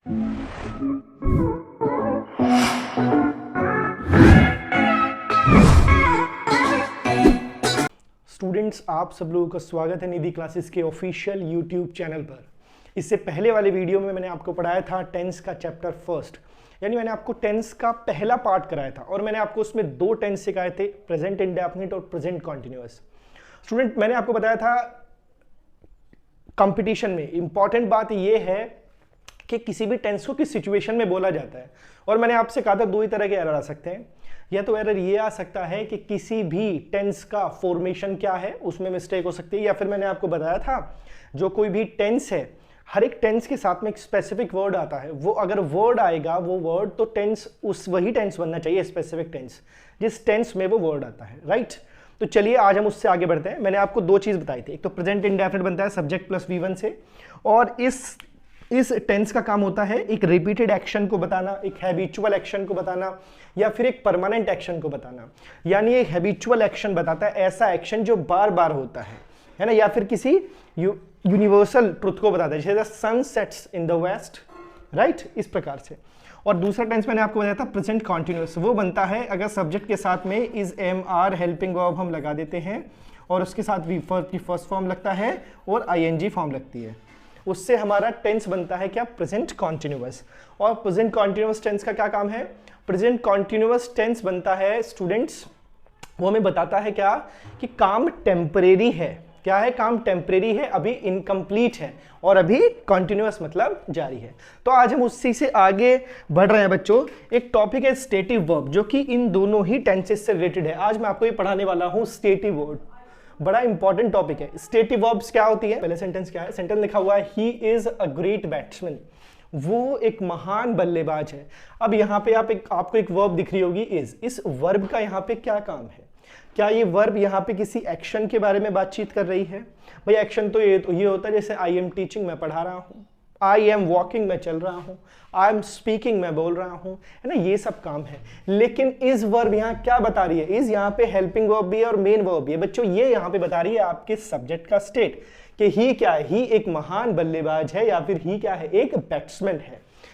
Students, आप सब लोगों का स्वागत है निधि क्लासेस के ऑफिशियल यूट्यूब चैनल पर। इससे पहले वाले वीडियो में मैंने आपको पढ़ाया था टेंस का चैप्टर फर्स्ट, यानी मैंने आपको टेंस का पहला पार्ट कराया था और मैंने आपको उसमें दो टेंस सिखाए थे, प्रेजेंट इंडेफिनिट और प्रेजेंट कॉन्टिन्यूअस। स्टूडेंट, मैंने आपको बताया था कंपटीशन में इंपॉर्टेंट बात यह है कि किसी भी टेंस को किस सिचुएशन में बोला जाता है, और मैंने आपसे कहा था दो ही तरह के एरर आ सकते हैं। या तो एरर ये आ सकता है कि किसी भी टेंस का फॉर्मेशन क्या है उसमें मिस्टेक हो सकती है, या फिर मैंने आपको बताया था जो कोई भी टेंस है हर एक टेंस के साथ में एक स्पेसिफिक वर्ड आता है, वो अगर वर्ड आएगा वो वर्ड तो टेंस उस वही टेंस बनना चाहिए, स्पेसिफिक टेंस जिस टेंस में वो वर्ड आता है, राइट। तो चलिए आज हम उससे आगे बढ़ते हैं। मैंने आपको दो चीज बताई थी, एक तो प्रेजेंट इंडेफिनिट बनता है सब्जेक्ट प्लस V1 से, और इस टेंस का काम होता है एक रिपीटेड एक्शन को बताना, एक हैबिचुअल एक्शन को बताना, या फिर एक परमानेंट एक्शन को बताना। यानी एक हैबिचुअल एक्शन बताता है ऐसा एक्शन जो बार बार होता है ना, या फिर किसी यूनिवर्सल ट्रुथ को बताता है, जैसे the sun sets in the west, right, इस प्रकार से। और दूसरा टेंस मैंने आपको बताया था प्रेजेंट कॉन्टिन्यूअस, वो बनता है अगर सब्जेक्ट के साथ में is am are helping verb हम लगा देते हैं और उसके साथ वी वर्ब की फर्स्ट फॉर्म लगता है और आईएनजी फॉर्म लगती है, उससे हमारा टेंस बनता है क्या, प्रेजेंट कॉन्टिन्यूअस। और प्रेजेंट कॉन्टिन्यूअस टेंस का क्या काम है, प्रेजेंट कॉन्टिन्यूअस टेंस बनता है स्टूडेंट्स, वो हमें बताता है क्या कि काम टेम्परेरी है। क्या है, काम टेम्परेरी है, अभी इनकम्प्लीट है, और अभी कॉन्टिन्यूअस मतलब जारी है। तो आज हम उसी से आगे बढ़ रहे हैं बच्चों। एक टॉपिक है स्टेटिव वर्ब, जो कि इन दोनों ही टेंसेस से रिलेटेड है। आज मैं आपको ये पढ़ाने वाला हूँ स्टेटिव वर्ब, बड़ा इंपॉर्टेंट टॉपिक है। स्टेटिव वर्ब्स क्या होती है, पहले सेंटेंस क्या है, सेंटेंस लिखा हुआ है he is a great batsman, वो एक महान बल्लेबाज है। अब यहाँ पे आपको एक वर्ब दिख रही होगी इज, इस वर्ब का यहाँ पे क्या काम है, क्या ये वर्ब यहाँ पे किसी एक्शन के बारे में बातचीत कर रही है। भाई एक्शन तो ये होता है, जैसे आई एम टीचिंग मैं पढ़ा रहा हूँ, आई एम वॉकिंग मैं चल रहा हूँ, आई एम स्पीकिंग मैं बोल रहा हूँ, है ना, ये सब काम है। लेकिन इस वर्ब यहाँ क्या बता रही है, इस यहाँ पे हेल्पिंग वर्ब भी है और मेन वर्ब भी है बच्चों। ये यहाँ पे बता रही है आपके सब्जेक्ट का स्टेट कि ही क्या है, ही एक महान बल्लेबाज है, या फिर ही क्या है, एक बैट्समैन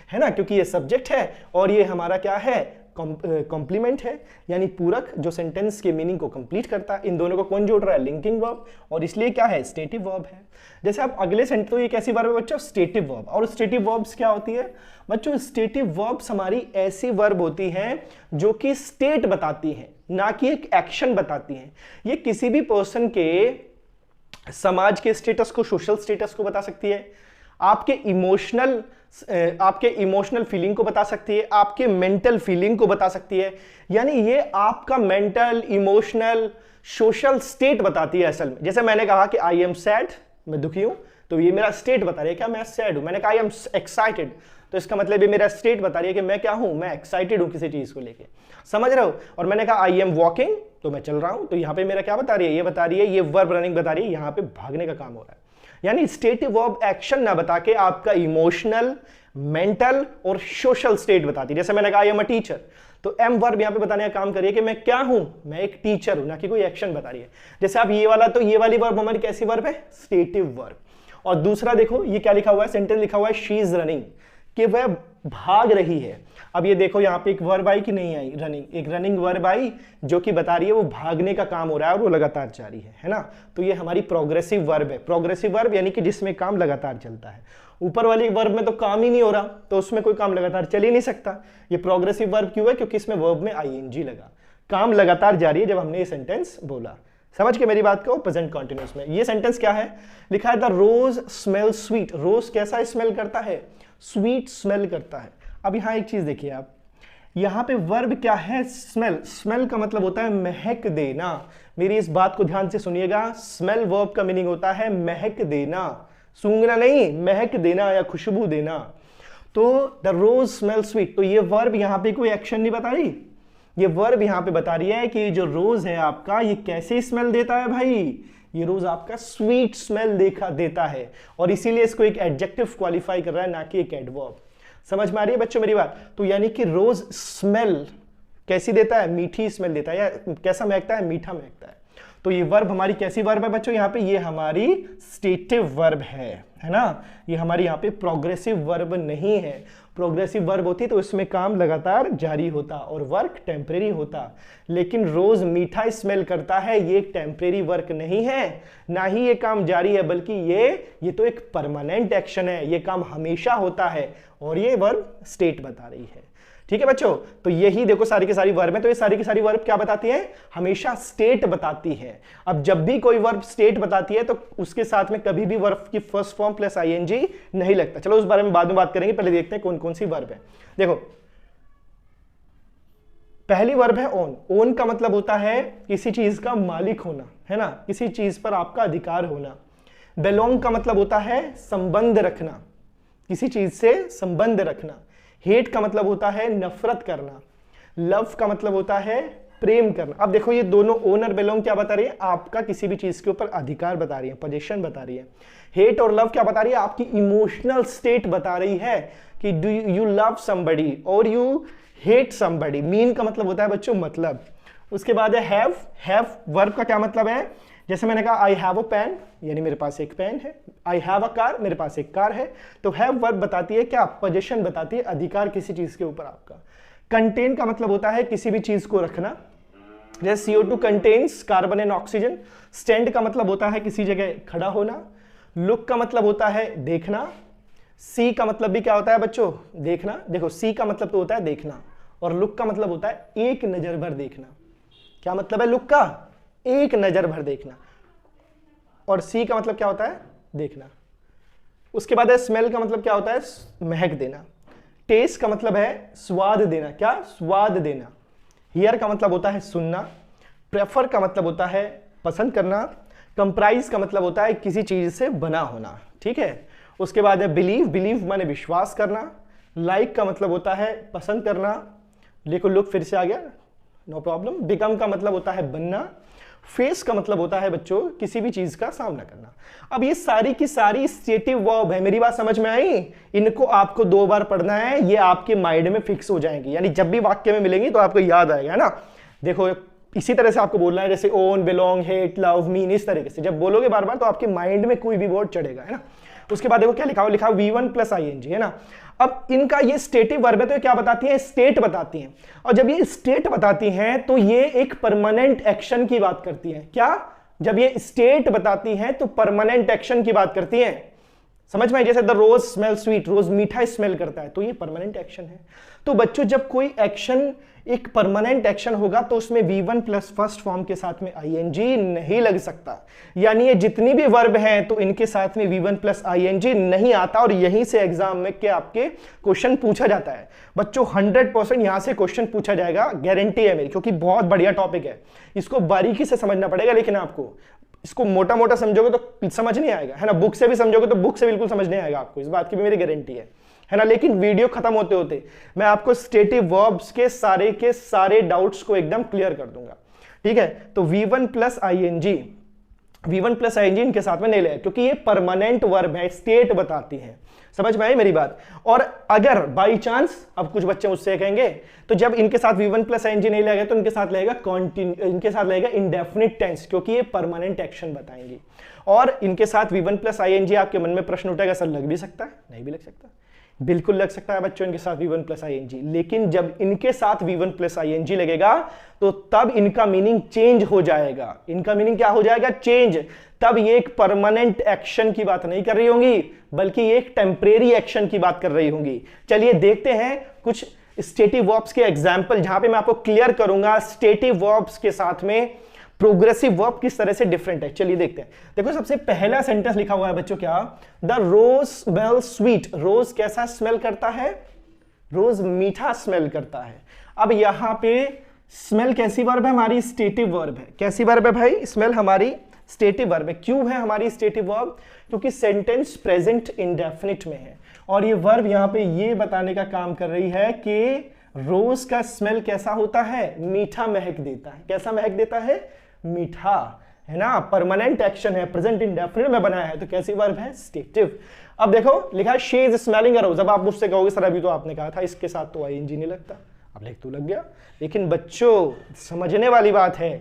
है ना, क्योंकि ये सब्जेक्ट है और ये हमारा क्या है, कॉम्प्लीमेंट है, यानी पूरक जो सेंटेंस के मीनिंग को कंप्लीट करता है। इन दोनों को कौन जोड़ रहा है, लिंकिंग वर्ब, और इसलिए क्या है, स्टेटिव वर्ब है। जैसे आप अगले सेंटेंस, तो ये कैसी वर्ब है बच्चों, स्टेटिव वर्ब। और स्टेटिव वर्ब्स क्या होती है बच्चों, स्टेटिव वर्ब्स हमारी ऐसी वर्ब होती हैं जो कि स्टेट बताती हैं, ना कि एक एक्शन बताती हैं। ये किसी भी पर्सन के समाज के स्टेटस को, सोशल स्टेटस को बता सकती है, आपके इमोशनल फीलिंग को बता सकती है, आपके मेंटल फीलिंग को बता सकती है। यानी ये आपका मेंटल, इमोशनल, सोशल स्टेट बताती है असल में। जैसे मैंने कहा कि आई एम सैड, मैं दुखी हूं, तो ये मेरा स्टेट बता रही है क्या, मैं सैड हूं। मैंने कहा आई एम एक्साइटेड, तो इसका मतलब ये मेरा स्टेट बता रही है कि मैं क्या हूं, मैं एक्साइटेड हूं किसी चीज को लेके, समझ रहे हो। और मैंने कहा आई एम वॉकिंग, तो मैं चल रहा हूं, तो यहां पे मेरा क्या बता रही है, ये बता रही है, ये वर्ब रनिंग बता रही है, यहां पे भागने का काम हो रहा है। यानी स्टेटिव वर्ब एक्शन ना बता के आपका इमोशनल, मेंटल और सोशल स्टेट बताती है। जैसे मैंने कहा आई एम अ टीचर, तो एम वर्ब यहां पे बताने का काम करिए कि मैं क्या हूं, मैं एक टीचर हूं, ना कि कोई एक्शन बता रही है। जैसे आप ये वाला, तो ये वाली वर्ब हमारी कैसी वर्ब है, स्टेटिव वर्ब। और दूसरा देखो ये क्या लिखा हुआ है, सेंटेंस लिखा हुआ है शी इज रनिंग, कि वह भाग रही है। अब ये देखो यहाँ पे एक वर्ब आई कि नहीं आई, रनिंग, एक रनिंग वर्ब आई जो कि बता रही है वो भागने का काम हो रहा है और वो लगातार जारी है ना। तो ये हमारी प्रोग्रेसिव वर्ब है। प्रोग्रेसिव वर्ब यानी कि जिसमें काम लगातार चलता है। ऊपर वाली वर्ब में तो काम ही नहीं हो रहा, तो उसमें कोई काम लगातार चल ही नहीं सकता। ये प्रोग्रेसिव वर्ब क्यों है, क्योंकि इसमें वर्ब में आईएनजी लगा, काम लगातार जारी है जब हमने ये सेंटेंस बोला। समझ के मेरी बात को, प्रेजेंट कॉन्टिन्यूअस में ये सेंटेंस क्या है, लिखा है द रोज स्मेल स्वीट, रोज कैसा स्मेल करता है, स्वीट स्मेल करता है। अब यहां एक चीज देखिए आप, यहां पे वर्ब क्या है, स्मेल। स्मेल का मतलब होता है महक देना। मेरी इस बात को ध्यान से सुनिएगा, स्मेल वर्ब का मीनिंग होता है महक देना, सूंघना नहीं, महक देना या खुशबू देना। तो द रोज स्मेल स्वीट, तो ये वर्ब यहां पे कोई एक्शन नहीं बता रही, ये वर्ब यहां पे बता रही है कि जो रोज है आपका, ये कैसे स्मेल देता है भाई, ये रोज आपका स्वीट स्मेल देता है, और इसीलिए इसको एक एडजेक्टिव क्वालिफाई कर रहा है, ना कि एक एडवर्ब। समझ में आ रही है बच्चों मेरी बात। तो यानी कि रोज स्मेल कैसी देता है, मीठी स्मेल देता है, या कैसा महकता है, मीठा महकता है। तो ये वर्ब हमारी कैसी वर्ब है बच्चों, यहाँ पे ये हमारी स्टेटिव वर्ब है है ना, ये हमारी यहाँ पे प्रोग्रेसिव वर्ब नहीं है। प्रोग्रेसिव वर्ब होती तो इसमें काम लगातार जारी होता और वर्क टेम्परेरी होता, लेकिन रोज मीठा स्मेल करता है ये एक टेम्परेरी वर्क नहीं है, ना ही ये काम जारी है, बल्कि ये तो एक परमानेंट एक्शन है, ये काम हमेशा होता है और ये वर्ब स्टेट बता रही है। ठीक है बच्चों, तो यही देखो सारी की सारी वर्ब है, तो ये सारी की सारी वर्ब क्या बताती है, हमेशा स्टेट बताती है। अब जब भी कोई वर्ब स्टेट बताती है तो उसके साथ में कभी भी वर्ब की फर्स्ट फॉर्म प्लस आईएनजी नहीं लगता। चलो उस बारे में बाद में बात करेंगे, पहले देखते हैं कौन कौन सी वर्ब है। देखो पहली वर्ब है ओन। ओन का मतलब होता है किसी चीज का मालिक होना, है ना, किसी चीज पर आपका अधिकार होना। बिलोंग का मतलब होता है संबंध रखना, किसी चीज से संबंध रखना। हेट का मतलब होता है नफरत करना। लव का मतलब होता है प्रेम करना। अब देखो ये दोनों ओन और बिलोंग क्या बता रही है, आपका किसी भी चीज के ऊपर अधिकार बता रही है, पोजीशन बता रही है। हेट और लव क्या बता रही है, आपकी इमोशनल स्टेट बता रही है कि डू यू लव समबडी और यू हेट समबडी। मीन का मतलब होता है बच्चों मतलब। उसके बाद है हैव। हैव वर्ब का क्या मतलब है, जैसे मैंने कहा आई हैव अ पेन, यानी मेरे पास एक पेन है। आई हैव अ कार, मेरे पास एक कार है। तो हैव वर्ब बताती है क्या, पोजीशन बताती है, अधिकार किसी चीज के ऊपर आपका। कंटेन का मतलब होता है किसी भी चीज को रखना, जैसे CO2 contains carbon and oxygen. Stand का मतलब होता है किसी जगह खड़ा होना। लुक का मतलब होता है देखना। सी का मतलब भी क्या होता है बच्चों, देखना। देखो सी का मतलब तो होता है देखना और लुक का मतलब होता है एक नजर भर देखना। क्या मतलब है लुक का, एक नजर भर देखना, और सी का मतलब क्या होता है देखना। उसके बाद है स्मेल का मतलब क्या होता है, महक देना। टेस्ट का मतलब है स्वाद देना, क्या स्वाद देना। हियर का मतलब होता है सुनना। प्रेफर का मतलब होता है पसंद करना। कंप्राइज का मतलब होता है किसी चीज से बना होना, ठीक है। उसके बाद है बिलीव। बिलीव माने विश्वास करना। लाइक का मतलब होता है पसंद करना। देखो लुक फिर से आ गया, नो प्रॉब्लम। बिकम का मतलब होता है बनना। फेस का मतलब होता है बच्चों किसी भी चीज का सामना करना। अब ये सारी की सारी स्टेटिव वर्ब है, मेरी बात समझ में आई। इनको आपको 2 बार पढ़ना है, ये आपके माइंड में फिक्स हो जाएंगी, यानी जब भी वाक्य में मिलेंगी तो आपको याद आएगा, है ना। देखो इसी तरह से आपको बोलना है, जैसे own, belong, hate, love, mean, इस तरीके से जब बोलोगे बार बार तो आपके माइंड में कोई भी वर्ड चढ़ेगा, है ना। उसके बाद देखो क्या लिखा हुआ, लिखा V1 प्लस ING, है ना। अब इनका ये स्टेटिव वर्ब है तो ये क्या बताती है, स्टेट बताती हैं। और जब ये स्टेट बताती हैं तो ये एक परमानेंट एक्शन की बात करती हैं। क्या, जब ये स्टेट बताती हैं तो परमानेंट एक्शन की बात करती हैं। समझ में, जैसे द रोज स्मेल स्वीट, रोज मीठा स्मेल करता है, तो ये परमानेंट एक्शन है। तो बच्चों जब कोई एक्शन एक परमानेंट एक्शन होगा तो उसमें V1 प्लस फर्स्ट फॉर्म के साथ में ING नहीं लग सकता, यानी ये जितनी भी वर्ब हैं तो इनके साथ में V1 प्लस ING नहीं आता। और यहीं से एग्जाम में के आपके क्वेश्चन पूछा जाता है बच्चों, 100% यहां से क्वेश्चन पूछा जाएगा, गारंटी है मेरी, क्योंकि बहुत बढ़िया टॉपिक है, इसको बारीकी से समझना पड़ेगा। लेकिन आपको इसको मोटा मोटा समझोगे तो समझ नहीं आएगा, है ना। बुक से भी समझोगे तो बुक से बिल्कुल समझ नहीं आएगा आपको, इस बात की भी मेरी गारंटी है ना। लेकिन वीडियो खत्म होते होते मैं आपको स्टेटिव वर्ब्स के सारे डाउट्स को एकदम क्लियर कर दूंगा, ठीक है। तो V1 प्लस ING इनके साथ में नहीं लगेगा, क्योंकि ये परमानेंट वर्ब है, स्टेट बताती है। समझ में आई मेरी बात। और अगर बाई चांस, अब कुछ बच्चे मुझसे कहेंगे तो जब इनके साथ V1 प्लस ING नहीं लगेगा तो इनके साथ लगेगा इंडेफिनिट टेंस, क्योंकि ये परमानेंट एक्शन बताएंगी। और इनके साथ V1 प्लस ING आपके मन में प्रश्न उठेगा, सर लग भी सकता है, नहीं भी लग सकता, बिल्कुल लग सकता है बच्चों इनके साथ V1 प्लस ING। लेकिन जब इनके साथ V1 प्लस ING लगेगा तो तब इनका मीनिंग चेंज हो जाएगा। इनका मीनिंग क्या हो जाएगा, चेंज। तब ये एक परमानेंट एक्शन की बात नहीं कर रही होंगी, बल्कि ये एक टेम्परेरी एक्शन की बात कर रही होंगी। चलिए देखते हैं कुछ स्टेटिव वर्ब्स के एग्जाम्पल, जहां पे मैं आपको क्लियर करूंगा स्टेटिव वर्ब्स के साथ में प्रोग्रेसिव वर्ब किस तरह से डिफरेंट है। चलिए देखते हैं। देखो सबसे पहला सेंटेंस लिखा हुआ है बच्चों, क्या, द रोज स्मेल स्वीट। रोज कैसा स्मेल करता है, रोज मीठा स्मेल करता है। अब यहां पे स्मेल कैसी वर्ब है, हमारी स्टेटिव वर्ब है। कैसी वर्ब है भाई, स्मेल हमारी स्टेटिव वर्ब है। क्यों है हमारी स्टेटिव वर्ब, क्योंकि सेंटेंस प्रेजेंट इंडेफिनिट में है और ये वर्ब यहां पे ये बताने का काम कर रही है कि रोज का स्मेल कैसा होता है, मीठा महक देता है। कैसा महक देता है, मीठा, है ना। परमानेंट एक्शन है, प्रेजेंट इंडेफिनिट में बनाया है, तो कैसी वर्ब है, स्टेटिव। अब देखो लिखा है शी इज स्मेलिंग अ रोज। अब आप मुझसे कहोगे सर अभी तो आपने कहा था इसके साथ तो ING नहीं लगता, अब लिख तो लग गया। लेकिन बच्चों समझने वाली बात है,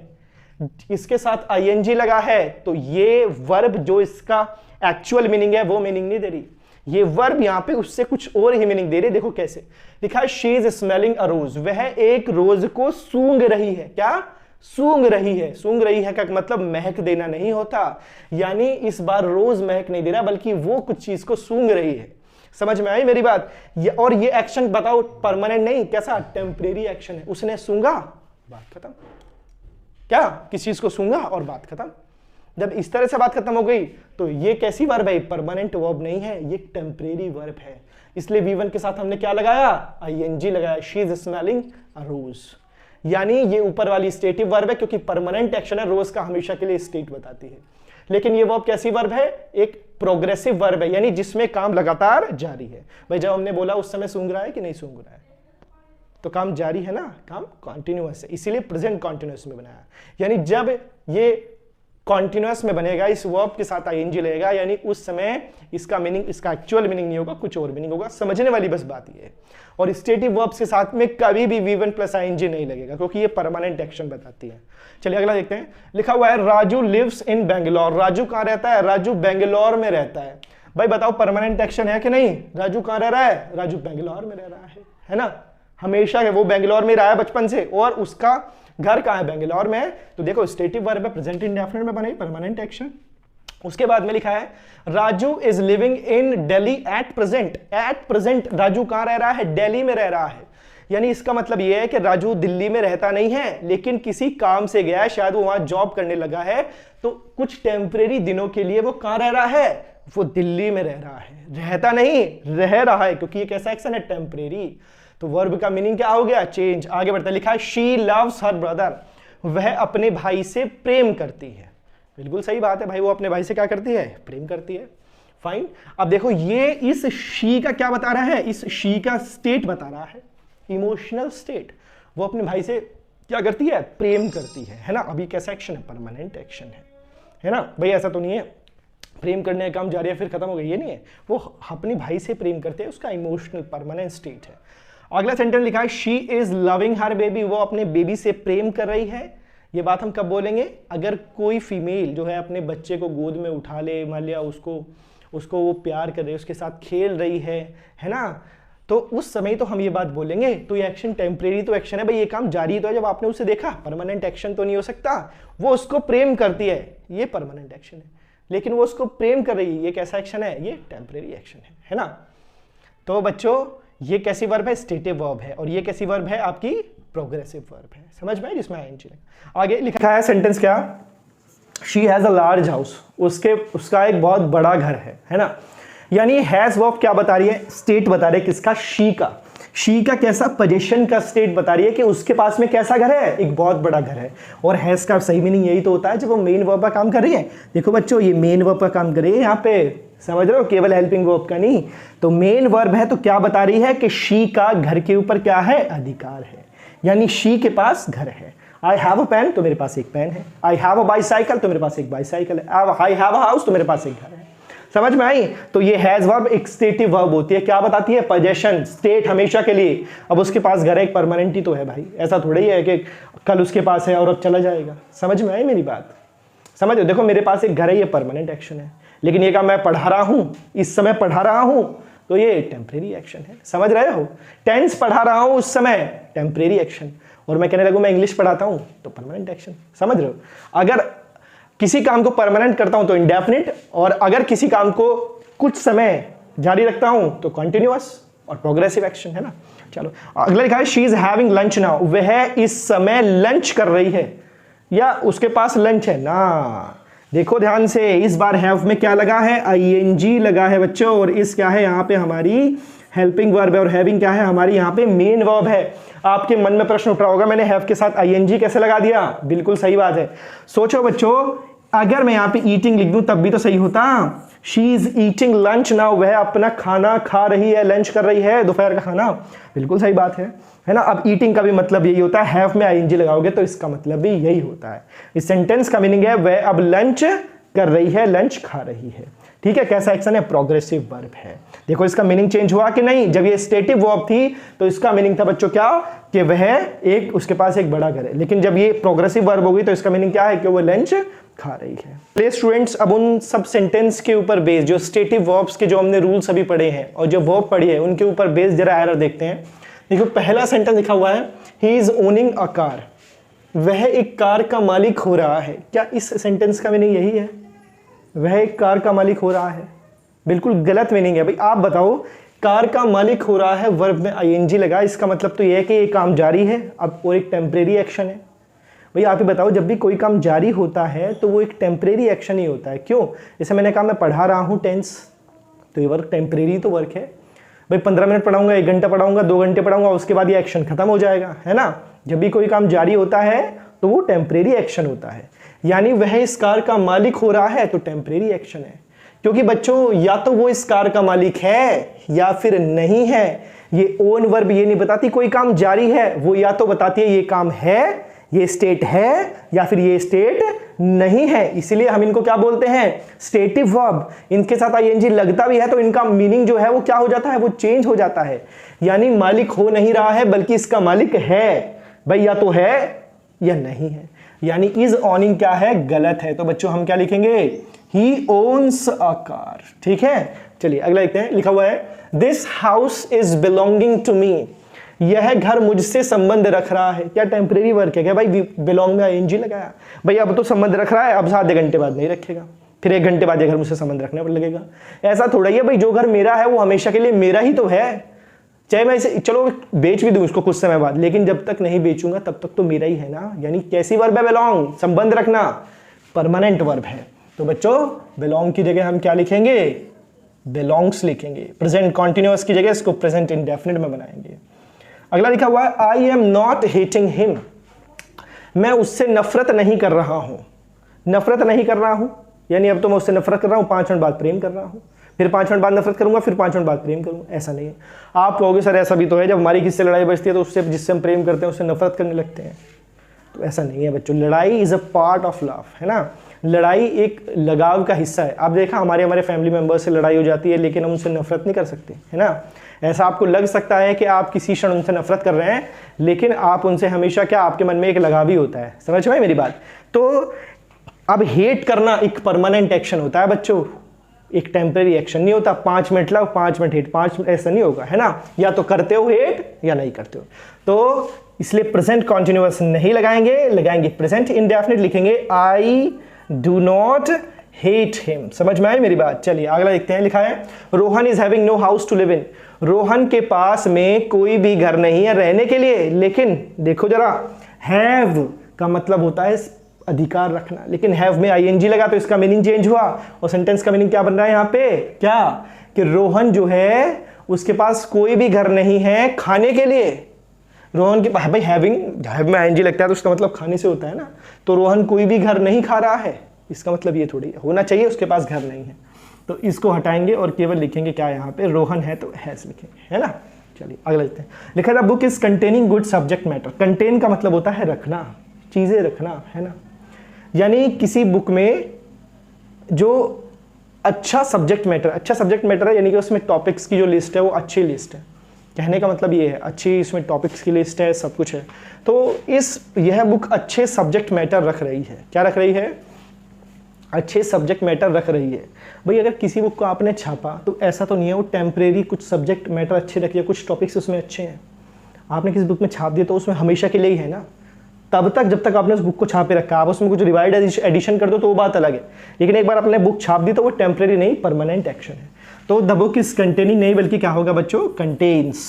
इसके साथ ING लगा है तो ये वर्ब जो इसका एक्चुअल मीनिंग है वो मीनिंग नहीं दे रही, ये वर्ब यहां पे उससे कुछ और ही मीनिंग दे रही है। देखो कैसे लिखा है, शी इज स्मेलिंग अ रोज, वह एक रोज को सूंघ रही है। क्या सूंघ रही है? सूंघ रही है का मतलब महक देना नहीं होता, यानी इस बार रोज महक नहीं दे रहा बल्कि वो कुछ चीज को सूंघ रही है। समझ में आई मेरी बात? और ये एक्शन बताओ परमानेंट नहीं, कैसा टेम्परेरी एक्शन है। उसने सूंघा, बात खत्म। क्या किस चीज को सूंघा और बात खत्म। जब इस तरह से बात खत्म हो गई तो ये कैसी वर्ब है? परमानेंट वर्ब नहीं है, ये टेम्परेरी वर्ब है। इसलिए V1 के साथ हमने क्या लगाया? ING लगाया। शी इज स्मेलिंग अ रोज, यानी ये ऊपर वाली स्टेटिव वर्ब है क्योंकि परमानेंट एक्शन है, रोज का हमेशा के लिए स्टेट बताती है। लेकिन ये वर्ब कैसी वर्ब है? एक प्रोग्रेसिव वर्ब है, यानी जिसमें काम लगातार जारी है। भाई जब हमने बोला उस समय सूंघ रहा है कि नहीं सूंघ रहा है, तो काम जारी है ना, काम कॉन्टिन्यूअस है, इसीलिए प्रेजेंट कॉन्टिन्यूअस में बनाया। यानी जब ये कॉन्टिन्यूअस में बनेगा, इस वर्ब के साथ ING लगेगा, यानी उस समय इसका मीनिंग, इसका एक्चुअल मीनिंग नहीं होगा, कुछ और मीनिंग होगा। समझने वाली बस बात ये है। और स्टेटिव वर्ब्स के साथ में कभी भी V1 प्लस ING नहीं लगेगा क्योंकि ये परमानेंट एक्शन बताती है। चलिए अगला देखते हैं। लिखा हुआ है राजू लिव्स इन बेंगलोर। राजू कहां रहता है? राजू बेंगलोर में रहता है। भाई बताओ परमानेंट एक्शन है कि नहीं? राजू कहां रह रहा है? राजू बेंगलोर में रह रहा है ना, हमेशा वो बेंगलोर में रहा है बचपन से, और उसका घर कहां है? बेंगलोर में है। तो देखो स्टेटिव वर्ब है, प्रेजेंट इंडेफिनिट में बने, परमानेंट एक्शन। उसके बाद में लिखा है Raju is living in Delhi at present. At present Raju कहां रह रहा है? दिल्ली में रह रहा है। यानी इसका मतलब यह है कि राजू दिल्ली में रहता नहीं है, लेकिन किसी काम से गया है, शायद वो वहां जॉब करने लगा है, तो कुछ टेम्परेरी दिनों के लिए वो कहां रह रहा है? वो दिल्ली में रह रहा है। रहता नहीं, रह रहा है, क्योंकि ये कैसा एक्शन है? टेम्परेरी। तो वर्ब का मीनिंग क्या हो गया? चेंज। आगे बढ़ता लिखा है शी लव्स हर ब्रदर। वह अपने भाई से प्रेम करती है। बिल्कुल सही बात है भाई, वो अपने भाई से क्या करती है? प्रेम करती है। फाइन। अब देखो ये इस शी का क्या बता रहा है? इस शी का स्टेट बता रहा है, इमोशनल स्टेट। वो अपने भाई से क्या करती है? प्रेम करती है ना। अभी कैसा एक्शन है? परमानेंट एक्शन है ना भाई। ऐसा तो नहीं है प्रेम करने का काम जारी है फिर खत्म हो गई, ये नहीं है। वो अपने भाई से प्रेम करते हैं, उसका इमोशनल परमानेंट स्टेट है। अगला सेंटेंस लिखा है she is loving her baby. वो अपने बेबी से प्रेम कर रही है। ये बात हम कब बोलेंगे? अगर कोई फीमेल जो है अपने बच्चे को गोद में उठा ले, मान लिया उसको वो प्यार कर रही है, उसके साथ खेल रही है ना, तो उस समय तो हम ये बात बोलेंगे। तो ये एक्शन टेम्परेरी तो एक्शन है भाई, ये काम जारी तो है जब आपने उसे देखा, परमानेंट एक्शन तो नहीं हो सकता। वो उसको प्रेम करती है, ये परमानेंट एक्शन है, लेकिन वो उसको प्रेम कर रही है, ये कैसा एक्शन है? ये टेम्परेरी एक्शन है ना। तो बच्चों ये कैसी वर्ब है? स्टेटिव वर्ब है। और ये कैसी वर्ब है? आपकी प्रोग्रेसिव वर्ब है। समझ में? जिसमें ING लगा। आगे लिखा है सेंटेंस क्या? She has a large house. उसका एक बहुत बड़ा घर है ना। यानी हैज वर्ब क्या बता रही है? स्टेट बता रही है किसका? शी का। शी का कैसा? पोजीशन का स्टेट बता रही है कि उसके पास में कैसा घर है? एक बहुत बड़ा घर है। और हैज का सही मीनिंग यही तो होता है जब वो मेन वर्ब का काम कर रही है। देखो बच्चों ये मेन वर्ब का काम कर रही है यहाँ पे, समझ रहे हो, केवल हेल्पिंग वर्ब का नहीं। तो मेन वर्ब है तो क्या बता रही है कि शी का घर के ऊपर क्या है? अधिकार है। यानी शी के पास घर है। आई हैव अ पेन, तो मेरे पास एक पेन है। आई हैव अ बाइसाइकिल, तो मेरे पास एक बाइसाइकिल है। आई हैव अ हाउस, तो मेरे पास एक घर है। समझ में आई? तो ये हैज वर्ब एक स्टेटिव वर्ब होती है। क्या बताती है? पोजीशन, स्टेट, हमेशा के लिए। अब उसके पास घर है, एक परमानेंट ही तो है भाई। ऐसा थोड़ा ही है कि कल उसके पास है और अब चला जाएगा। समझ में आई मेरी बात? समझ लो, देखो मेरे पास एक घर है, ये परमानेंट एक्शन है, लेकिन ये काम मैं पढ़ा रहा हूं, इस समय पढ़ा रहा हूं, तो ये टेम्परेरी एक्शन है। समझ रहे हो? टेंस पढ़ा रहा हूं उस समय, टेम्परेरी एक्शन। और मैं कहने लगूं मैं इंग्लिश पढ़ाता हूं, तो परमानेंट एक्शन। समझ रहे हो? अगर किसी काम को परमानेंट करता हूं तो इंडेफिनिट, और अगर किसी काम को कुछ समय जारी रखता हूं तो कॉन्टिन्यूअस और प्रोग्रेसिव एक्शन है ना। चलो अगला लिखा है she is having lunch now. वह इस समय लंच कर रही है, या उसके पास लंच है ना। देखो ध्यान से, इस बार हैव में क्या लगा है? ING लगा है बच्चों। और इस क्या है? यहाँ पे हमारी हेल्पिंग वर्ब है, और हैविंग क्या है? हमारी यहाँ पे मेन वर्ब है। आपके मन में प्रश्न उठ रहा होगा मैंने हैव के साथ ING कैसे लगा दिया? बिल्कुल सही बात है। सोचो बच्चों, अगर मैं यहाँ पे ईटिंग लिख दूं तब भी तो सही होता। She is eating lunch now. वह अपना खाना खा रही है, लंच कर रही है, दोपहर का खाना। बिल्कुल सही बात है ना। अब ईटिंग का भी मतलब यही होता है, हैव में ING लगाओगे तो इसका मतलब भी यही होता है। इस सेंटेंस का मीनिंग है वह अब लंच कर रही है, लंच खा रही है। ठीक है, कैसा एक्शन है, प्रोग्रेसिव वर्ब है। देखो इसका मीनिंग चेंज हुआ कि नहीं, जब ये स्टेटिव वर्ब थी तो इसका मीनिंग था बच्चों क्या, कि वह एक उसके पास एक बड़ा घर है, लेकिन जब ये प्रोग्रेसिव वर्ब होगी तो इसका मीनिंग क्या है कि वो लंच खा रही है। प्ले स्टूडेंट्स, अब उन सब सेंटेंस के ऊपर बेस्ड जो स्टेटिव वर्ब्स के जो हमने रूल्स अभी पढ़े हैं और जो वर्ब पढ़ी है उनके ऊपर बेस्ड जरा एरर देखते हैं। देखो पहला सेंटेंस लिखा हुआ है he is owning a car, वह एक कार का मालिक हो रहा है। क्या इस सेंटेंस का मीनिंग यही है, वह एक कार का मालिक हो रहा है? बिल्कुल गलत मीनिंग है भाई। आप बताओ, कार का मालिक हो रहा है, वर्ब में आईएनजी लगा, इसका मतलब तो यह है कि ये काम जारी है अब और एक टेम्परेरी एक्शन है। भाई आप ही बताओ, जब भी कोई काम जारी होता है तो वो एक टेम्परेरी एक्शन ही होता है। क्यों? जैसे मैंने कहा मैं पढ़ा रहा हूँ टेंस, तो ये वर्क टेम्परेरी तो वर्क है भाई। 15 मिनट पढ़ाऊंगा, 1 घंटा पढ़ाऊंगा, 2 घंटे पढ़ाऊंगा, उसके बाद ये एक्शन खत्म हो जाएगा, है ना। जब भी कोई काम जारी होता है तो वो टेम्परेरी एक्शन होता है, यानी वह इस कार का मालिक हो रहा है तो टेम्परेरी एक्शन है। क्योंकि बच्चों या तो वो इस कार का मालिक है या फिर नहीं है। ये ओन वर्ब ये नहीं बताती कोई काम जारी है, वो या तो बताती है ये काम है, ये स्टेट है, या फिर ये स्टेट नहीं है। इसीलिए हम इनको क्या बोलते हैं, स्टेटिव वर्ब। इनके साथ आईएनजी लगता भी है तो इनका मीनिंग जो है वो क्या हो जाता है, वो चेंज हो जाता है। यानी मालिक हो नहीं रहा है बल्कि इसका मालिक है। भाई या तो है या नहीं है, यानी इज ऑनिंग क्या है, गलत है। तो बच्चों हम क्या लिखेंगे, ही ओन्स अ कार। ठीक है, चलिए अगला लिखते हैं। लिखा हुआ है this house is belonging to me, यह घर मुझसे संबंध रख रहा है। क्या टेम्परेरी वर्क है क्या भाई, बिलोंग में आईएनजी लगाया। भाई अब तो संबंध रख रहा है, अब आधे घंटे बाद नहीं रखेगा, फिर 1 घंटे बाद ये घर मुझसे संबंध रखने पर लगेगा। ऐसा थोड़ा ही है भाई, जो घर मेरा है वो हमेशा के लिए मेरा ही तो है। चाहे मैं इसे चलो बेच भी दूं इसको कुछ समय बाद, लेकिन जब तक नहीं बेचूंगा तब तक तो मेरा ही है ना। यानी कैसी वर्ब है, बिलोंग, संबंध रखना, परमानेंट वर्ब है। तो बच्चों बिलोंग की जगह हम क्या लिखेंगे, बिलोंग्स लिखेंगे। प्रेजेंट कॉन्टिन्यूअस की जगह इसको प्रेजेंट इंडेफिनिट में बनाएंगे। अगला लिखा हुआ है I am not hating him, मैं उससे नफरत नहीं कर रहा हूं। नफरत नहीं कर रहा हूं यानी अब तो मैं उससे नफरत कर रहा हूं, 5 मिनट बाद प्रेम कर रहा हूं, फिर 5 मिनट बाद नफरत करूंगा, फिर 5 मिनट बाद प्रेम करूंगा। ऐसा नहीं है। आप कहोगे सर ऐसा भी तो है, जब हमारी किसी से लड़ाई बचती है तो उससे जिससे हम प्रेम करते हैं उससे नफरत करने लगते हैं। तो ऐसा नहीं है बच्चों, लड़ाई is a part of love, है ना। लड़ाई एक लगाव का हिस्सा है। आप देखा हमारे फैमिली मेंबर्स से लड़ाई हो जाती है लेकिन हम उनसे नफरत नहीं कर सकते, है ना। ऐसा आपको लग सकता है कि आप किसी क्षण उनसे नफरत कर रहे हैं, लेकिन आप उनसे हमेशा क्या, आपके मन में एक लगाव ही होता है। समझ में मेरी बात। तो अब हेट करना एक परमानेंट एक्शन होता है बच्चों, एक टेम्परेरी एक्शन नहीं होता। 5 minute love, 5 minute hate, 5 minute ऐसा नहीं होगा, है ना। या तो करते हो हेट या नहीं करते हो। तो इसलिए प्रेजेंट कॉन्टिन्यूअस नहीं लगाएंगे, लगाएंगे प्रेजेंट इंडेफिनिट, लिखेंगे I do not hate him. समझ में आई मेरी बात। चलिए अगला देखते हैं। लिखा है Rohan is having no house to live in, Rohan के पास में कोई भी घर नहीं है रहने के लिए। लेकिन देखो जरा, हैव का मतलब होता है अधिकार रखना, लेकिन हैव में आईएनजी लगा तो इसका मीनिंग चेंज हुआ और सेंटेंस का मीनिंग क्या बन रहा है यहाँ पे, क्या, कि रोहन जो है उसके पास कोई भी घर नहीं है खाने के लिए। रोहन के पास भाई हैव में आईएनजी लगता है तो उसका मतलब खाने से होता है ना। तो रोहन कोई भी घर नहीं खा रहा है, इसका मतलब ये थोड़ी होना चाहिए उसके पास घर नहीं है। तो इसको हटाएंगे और केवल लिखेंगे क्या, यहाँ पे रोहन है तो हैज लिखेंगे, है ना। चलिए अगला लिखते हैं। लिखा था book is containing good subject matter. Contain का मतलब होता है रखना, चीजें रखना, है ना। यानी किसी बुक में जो अच्छा सब्जेक्ट मैटर है, यानी कि उसमें टॉपिक्स की जो लिस्ट है वो अच्छी लिस्ट है। कहने का मतलब ये है अच्छी, इसमें टॉपिक्स की लिस्ट है, सब कुछ है। तो यह बुक अच्छे सब्जेक्ट मैटर रख रही है। क्या रख रही है, अच्छे सब्जेक्ट मैटर रख रही है। भाई अगर किसी बुक को आपने छापा तो ऐसा तो नहीं है वो टेम्परेरी कुछ सब्जेक्ट मैटर अच्छे रखिए, कुछ टॉपिक्स उसमें अच्छे हैं। आपने किसी बुक में छाप दिया तो उसमें हमेशा के लिए ही है ना, तब तक जब तक आपने उस बुक को छापे रखा। आप उसमें कुछ रिवाइड एडिशन कर दो तो वो बात अलग है, लेकिन एक बार आपने बुक छाप दी तो वो टेम्परेरी नहीं, परमानेंट एक्शन है। तो द बुक इज कंटेनिंग नहीं बल्कि क्या होगा बच्चों, कंटेन्स।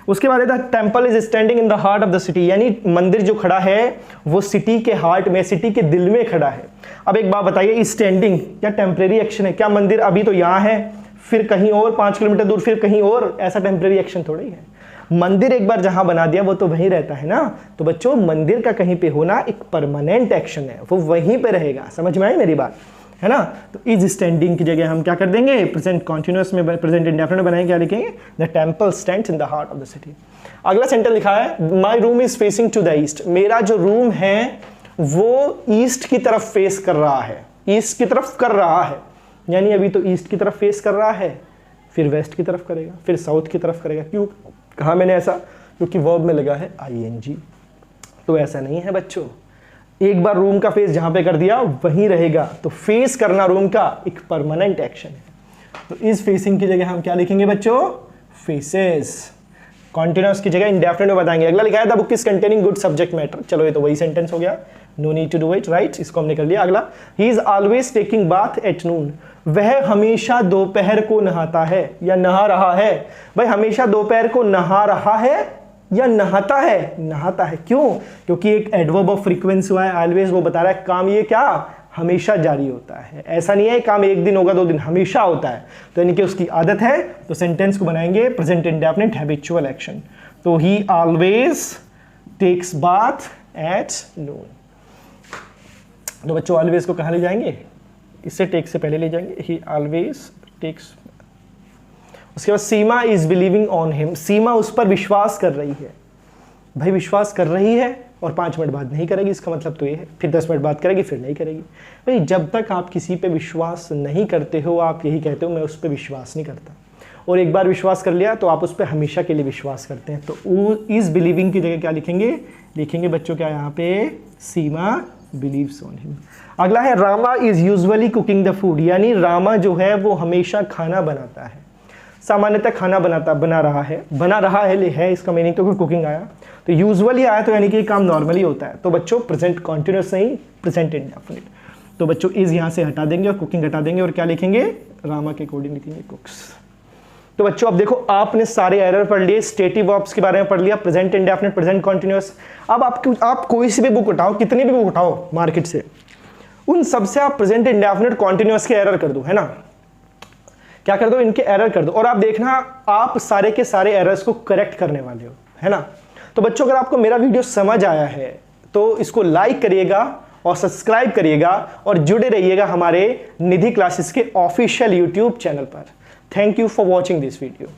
उसके बाद the temple is standing in the heart of the city, यानी मंदिर जो खड़ा है वो सिटी के हार्ट में, सिटी के दिल में खड़ा है। अब एक बात बताइए, स्टैंडिंग क्या टेम्परेरी एक्शन है क्या? मंदिर अभी तो यहाँ है, फिर कहीं और 5 किलोमीटर दूर, फिर कहीं और, ऐसा टेम्परेरी एक्शन थोड़ा ही है। मंदिर एक बार जहां बना दिया वो तो वहीं रहता है ना। तो बच्चों मंदिर का कहीं पे होना एक परमानेंट एक्शन है, वो वहीं पे रहेगा। समझ में आई मेरी बात, है ना। तो इज स्टैंडिंग की जगह हम क्या कर देंगे, प्रेजेंट कॉन्टिन्यूअस में प्रेजेंट इंडेफिनिट बनाएंगे, क्या लिखेंगे, the temple stands in the heart of the city. अगला सेंटेंस लिखा है my room is facing to the east, मेरा जो रूम है वो ईस्ट की तरफ फेस कर रहा है, ईस्ट की तरफ कर रहा है। यानी अभी तो ईस्ट की तरफ फेस कर रहा है, फिर वेस्ट की तरफ करेगा, फिर साउथ की तरफ करेगा। क्यों कहा मैंने ऐसा? क्योंकि वर्ब में लगा है ING। तो ऐसा नहीं है बच्चों, एक बार रूम का फेस जहां पे कर दिया वहीं रहेगा। तो फेस करना रूम का एक परमानेंट एक्शन है। तो इस फेसिंग की जगह हम क्या लिखेंगे बच्चों? फेसेस। कॉन्टिन्यूअस की जगह इंडेफिनिट में बताएंगे। अगला लिखा है the book is containing good subject matter. चलो ये तो वही सेंटेंस हो गया, no need to do it, right, इसको हमने कर लिया। अगला, he is always taking bath at noon. वह हमेशा दोपहर को नहाता है या नहा रहा है। भाई हमेशा दोपहर को नहा रहा है या नहाता है? नहाता है। क्यों? क्योंकि एक एडवर्ब ऑफ फ्रीक्वेंसी हुआ है ऑलवेज, वो बता रहा है काम ये क्या हमेशा जारी होता है। ऐसा नहीं है काम एक दिन होगा 2 दिन, हमेशा होता है। तो यानी कि उसकी आदत है। तो सेंटेंस को बनाएंगे प्रेजेंट इंडेफिनिट हैबिचुअल एक्शन। तो he always takes bath at noon. तो बच्चों ऑलवेज को कहाँ ले जाएंगे? इससे टेक से पहले ले जाएंगे, ही ऑलवेज टेक्स। उसके बाद Seema is believing on him. Seema उस पर विश्वास कर रही है। भाई विश्वास कर रही है और 5 मिनट बाद नहीं करेगी, इसका मतलब तो ये है। फिर 10 मिनट बाद करेगी, फिर नहीं करेगी। भाई जब तक आप किसी पे विश्वास नहीं करते हो, आप यही कहते हो मैं उस पर विश्वास नहीं करता। और एक बार विश्वास कर लिया तो आप उस पर हमेशा के लिए विश्वास करते हैं। तो इस बिलीविंग की जगह क्या लिखेंगे? लिखेंगे बच्चों क्या यहाँ पे? सीमा बिलीव्स ऑन हिम। अगला है Rama is usually cooking the food. यानी रामा जो है वो हमेशा खाना बनाता है, सामान्यतः खाना बना रहा है इसका मीनिंग तो कुकिंग आया। तो यूजुअली आया तो यानी कि काम नॉर्मली होता है। तो बच्चों प्रेजेंट कॉन्टिन्यूअस नहीं, प्रेजेंट इंडेफिनिट। तो बच्चों इज यहाँ से हटा देंगे और कुकिंग हटा देंगे और क्या लिखेंगे? रामा के अकॉर्डिंग लिखेंगे कुक्स। तो बच्चों अब देखो आपने सारे एरर पढ़ लिए, स्टेटिव वर्ब्स के बारे में पढ़ लिया, प्रेजेंट इंडेफिनिट, प्रेजेंट कॉन्टिन्यूअस। अब आप कोई सी भी बुक उठाओ, कितनी भी बुक उठाओ मार्केट से, उन सबसे आप प्रेजेंट इंडेफिनिट कॉन्टिन्यूअस के एरर कर दो, है ना? क्या कर दो? इनके एरर कर दो और आप देखना आप सारे के सारे एरर्स को करेक्ट करने वाले हो, है ना? तो बच्चों अगर आपको मेरा वीडियो समझ आया है तो इसको लाइक करिएगा और सब्सक्राइब करिएगा और जुड़े रहिएगा हमारे निधि क्लासेस के ऑफिशियल यूट्यूब चैनल पर। Thank you for watching this video.